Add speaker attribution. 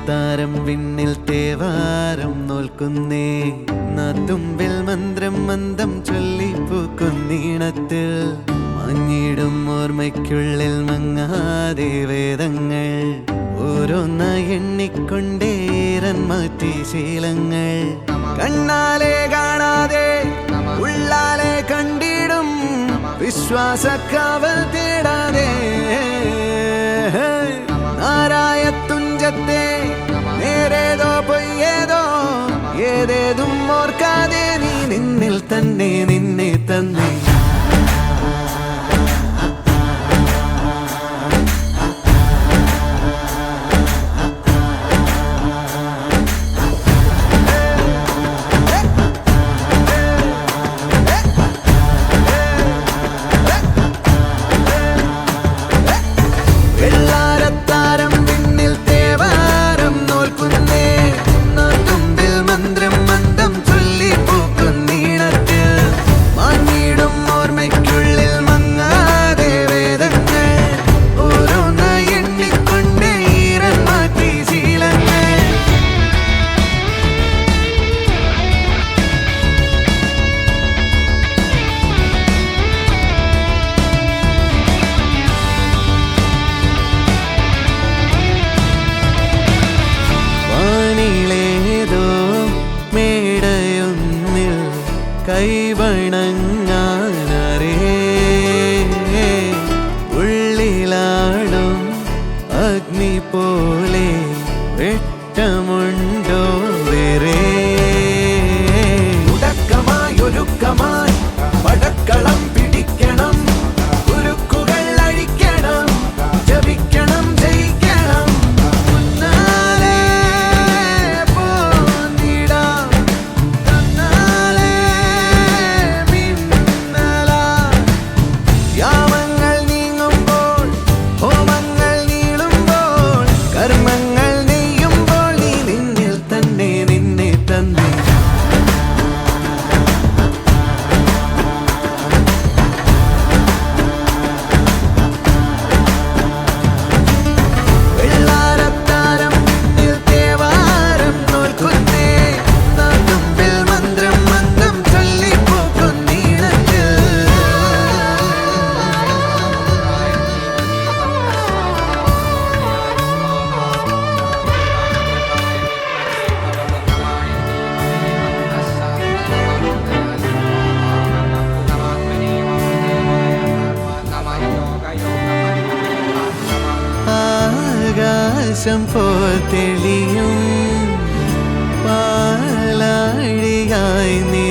Speaker 1: വെള്ളാരത്താരം വിണ്ണിൽ തേവാരം നോൽക്കുന്നേ നാത്തുമ്പിൽ മന്ത്രം മന്ദം ചൊല്ലിപ്പൂക്കുന്നീണത്തിൽ മങ്ങിടും ഓർമ്മയ്ക്കുള്ളിൽ മങ്ങാതെ വേദങ്ങൾ ഓരോന്നായി എണ്ണിക്കൊണ്ടേരൻ മാറ്റി ശീലങ്ങൾ കണ്ണാലെ കാണാതെ ഉള്ളാലെ കണ്ടിടും വിശ്വാസക്കാവൽ തേടാതെ നാരായ തുഞ്ചത്തെ നേരേതോ പൊയ്യേതോ ഏതേതും ഓർക്കാതെ നീ നിന്നിൽ തന്നെ നിന്നെ തന്നെ കൈവണങ്ങാനരേ ഉള്ളിലാടും അഗ്നി പോലെ വെട്ടമുണ്ടോ വേറെ ഉടക്കമായൊരുക്കമായി പടക്കളം പിടിക്കണം ഉരുക്കുകൾ അഴിക്കണം ജപിക്കണം ജയിക്കണം മുന്നാലെ പോന്നിടാം തന്നാലെ യാമങ്ങൾ നീങ്ങുമ്പോൾ ഹോമങ്ങൾ നീളുമ്പോൾ കർമ്മങ്ങൾ നെയ്യുമ്പോൾ നീ നിന്നിൽ തന്നെ നിന്നെ തന്നെ ആകാശം പോൽ തെളിയും പാലാഴിയായി നീ